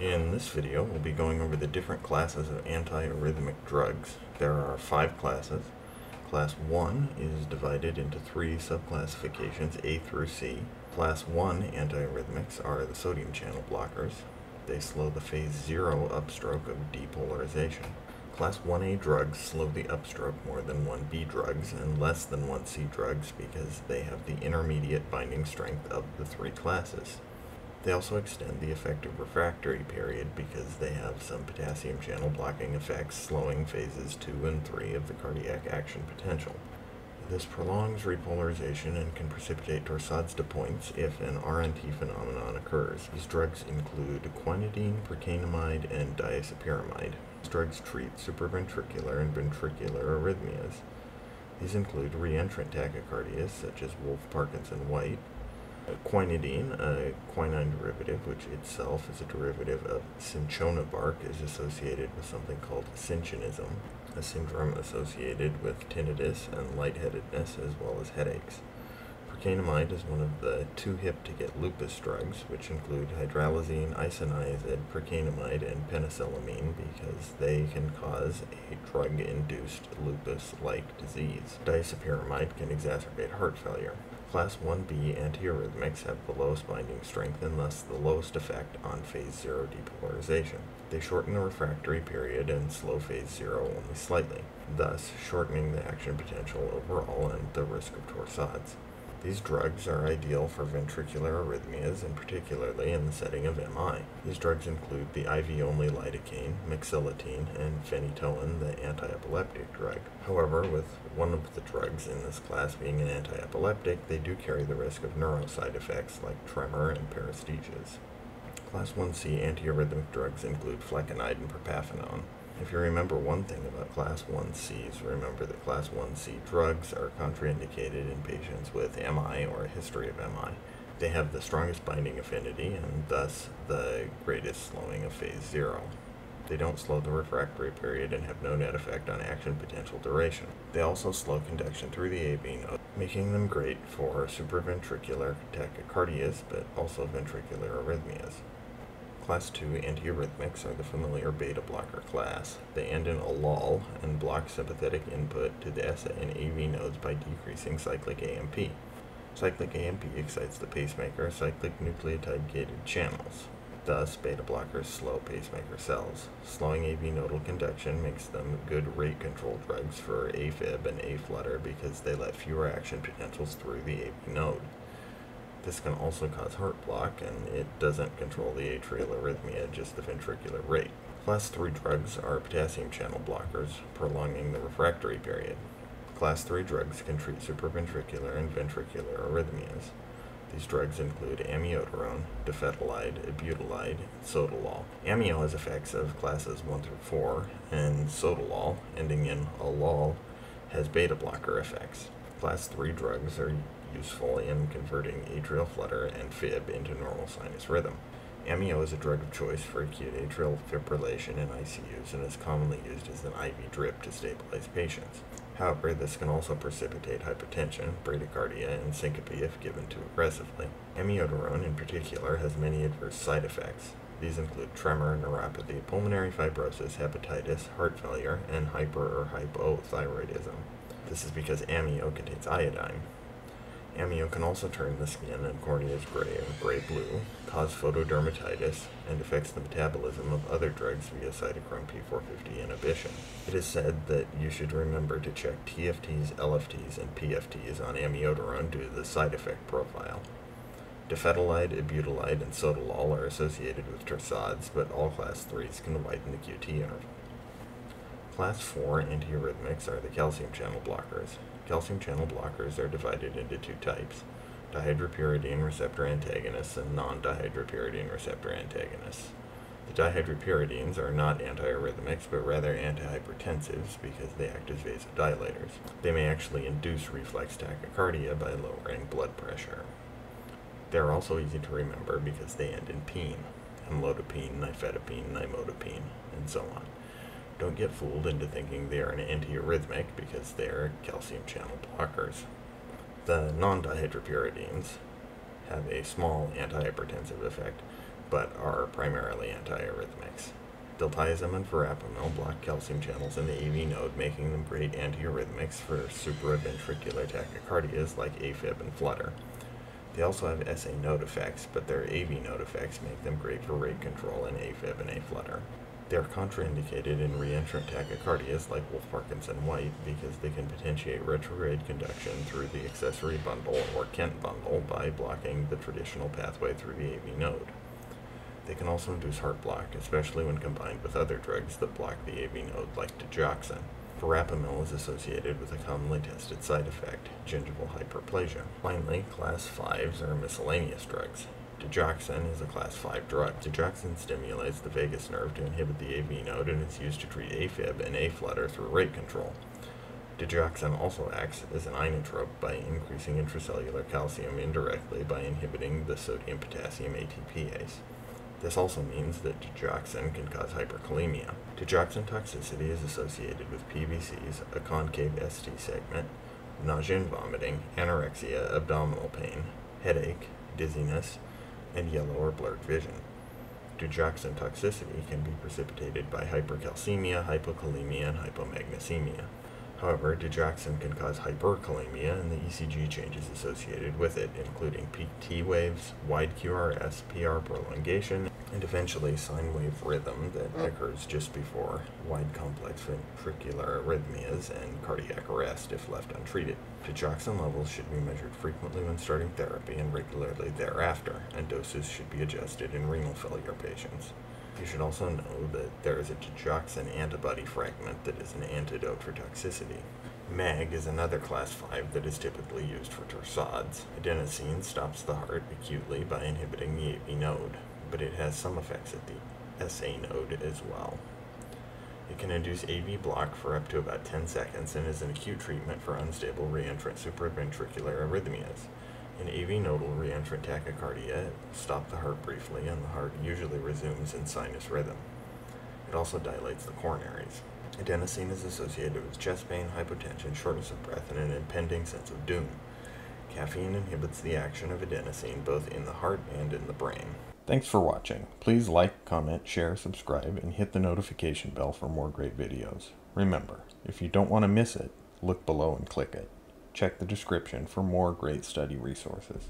In this video, we'll be going over the different classes of anti-arrhythmic drugs. There are 5 classes. Class 1 is divided into 3 subclassifications, A through C. Class 1 antiarrhythmics are the sodium channel blockers. They slow the phase 0 upstroke of depolarization. Class 1A drugs slow the upstroke more than 1B drugs and less than 1C drugs because they have the intermediate binding strength of the 3 classes. They also extend the effective refractory period because they have some potassium channel blocking effects, slowing phases 2 and 3 of the cardiac action potential. This prolongs repolarization and can precipitate torsades de pointes if an RNT phenomenon occurs. These drugs include quinidine, precainamide, and disopyramide. These drugs treat supraventricular and ventricular arrhythmias. These include reentrant tachycardias such as Wolff-Parkinson-White, quinidine, a quinine derivative, which itself is a derivative of cinchona bark, is associated with something called cinchonism, a syndrome associated with tinnitus and lightheadedness as well as headaches. Precainamide is one of the 2 hip-to-get lupus drugs, which include hydralazine, isoniazid, precainamide, and penicillamine because they can cause a drug-induced lupus-like disease. Disopyramide can exacerbate heart failure. Class 1B antiarrhythmics have the lowest binding strength and thus the lowest effect on phase 0 depolarization. They shorten the refractory period and slow phase 0 only slightly, thus shortening the action potential overall and the risk of torsades. These drugs are ideal for ventricular arrhythmias, and particularly in the setting of MI. These drugs include the IV-only lidocaine, mexiletine, and phenytoin, the anti-epileptic drug. However, with one of the drugs in this class being an anti-epileptic, they do carry the risk of neuro side effects like tremor and paresthesias. Class 1C antiarrhythmic drugs include flecainide and propafenone. If you remember one thing about Class 1Cs, remember that Class 1C drugs are contraindicated in patients with MI or a history of MI. They have the strongest binding affinity and thus the greatest slowing of phase 0. They don't slow the refractory period and have no net effect on action potential duration. They also slow conduction through the AV node, making them great for supraventricular tachycardias but also ventricular arrhythmias. Class 2 antiarrhythmics are the familiar beta blocker class. They end in a lull and block sympathetic input to the SA and AV nodes by decreasing cyclic AMP. Cyclic AMP excites the pacemaker cyclic nucleotide-gated channels. Thus, beta blockers slow pacemaker cells. Slowing AV nodal conduction makes them good rate control drugs for AFib and A-flutter because they let fewer action potentials through the AV node. This can also cause heart block, and it doesn't control the atrial arrhythmia, just the ventricular rate. Class 3 drugs are potassium channel blockers, prolonging the refractory period. Class 3 drugs can treat supraventricular and ventricular arrhythmias. These drugs include amiodarone, dofetilide, ibutylide, and sotalol. Amio has effects of classes 1 through 4, and sotalol, ending in alol, has beta blocker effects. Class 3 drugs are useful in converting atrial flutter and fib into normal sinus rhythm. Amio is a drug of choice for acute atrial fibrillation in ICUs and is commonly used as an IV drip to stabilize patients. However, this can also precipitate hypotension, bradycardia, and syncope if given too aggressively. Amiodarone in particular has many adverse side effects. These include tremor, neuropathy, pulmonary fibrosis, hepatitis, heart failure, and hyper or hypothyroidism. This is because amio contains iodine. Amio can also turn the skin and corneas gray or gray-blue, cause photodermatitis, and affects the metabolism of other drugs via cytochrome P450 inhibition. It is said that you should remember to check TFTs, LFTs, and PFTs on amiodarone due to the side effect profile. Dofetilide, ibutylide, and sotalol are associated with torsades, but all class 3s can widen the QT interval. Class 4 antiarrhythmics are the calcium channel blockers. Calcium channel blockers are divided into 2 types, dihydropyridine receptor antagonists and non-dihydropyridine receptor antagonists. The dihydropyridines are not antiarrhythmics, but rather antihypertensives because they act as vasodilators. They may actually induce reflex tachycardia by lowering blood pressure. They are also easy to remember because they end in pene, amlodipine, nifedipine, nimodipine, and so on. Don't get fooled into thinking they are an antiarrhythmic because they are calcium channel blockers. The non-dihydropyridines have a small antihypertensive effect, but are primarily antiarrhythmics. Diltiazem and verapamil block calcium channels in the AV node, making them great antiarrhythmics for supraventricular tachycardias like AFib and flutter. They also have SA node effects, but their AV node effects make them great for rate control in AFib and aflutter. They are contraindicated in reentrant tachycardias like Wolff-Parkinson-White because they can potentiate retrograde conduction through the accessory bundle or Kent bundle by blocking the traditional pathway through the AV node. They can also induce heart block, especially when combined with other drugs that block the AV node like digoxin. Verapamil is associated with a commonly tested side effect, gingival hyperplasia. Finally, class 5s are miscellaneous drugs. Digoxin is a class 5 drug. Digoxin stimulates the vagus nerve to inhibit the AV node, and it's used to treat AFib and aflutter through rate control. Digoxin also acts as an inotrope by increasing intracellular calcium indirectly by inhibiting the sodium-potassium ATPase. This also means that digoxin can cause hyperkalemia. Digoxin toxicity is associated with PVCs, a concave ST segment, nausea and vomiting, anorexia, abdominal pain, headache, dizziness, and yellow or blurred vision. Digoxin toxicity can be precipitated by hypercalcemia, hypokalemia, and hypomagnesemia. However, digoxin can cause hyperkalemia and the ECG changes associated with it, including peak T waves, wide QRS, PR prolongation, and eventually sine wave rhythm that occurs just before wide complex ventricular arrhythmias and cardiac arrest if left untreated. Digoxin levels should be measured frequently when starting therapy and regularly thereafter, and doses should be adjusted in renal failure patients. You should also know that there is a digoxin antibody fragment that is an antidote for toxicity. MAG is another class 5 that is typically used for torsades. Adenosine stops the heart acutely by inhibiting the AV node, but it has some effects at the SA node as well. It can induce AV block for up to about 10 seconds and is an acute treatment for unstable reentrant supraventricular arrhythmias. In AV nodal reentrant tachycardia, it will stop the heart briefly, and the heart usually resumes in sinus rhythm. It also dilates the coronaries. Adenosine is associated with chest pain, hypotension, shortness of breath, and an impending sense of doom. Caffeine inhibits the action of adenosine both in the heart and in the brain. Thanks for watching. Please like, comment, share, subscribe, and hit the notification bell for more great videos. Remember, if you don't want to miss it, look below and click it. Check the description for more great study resources.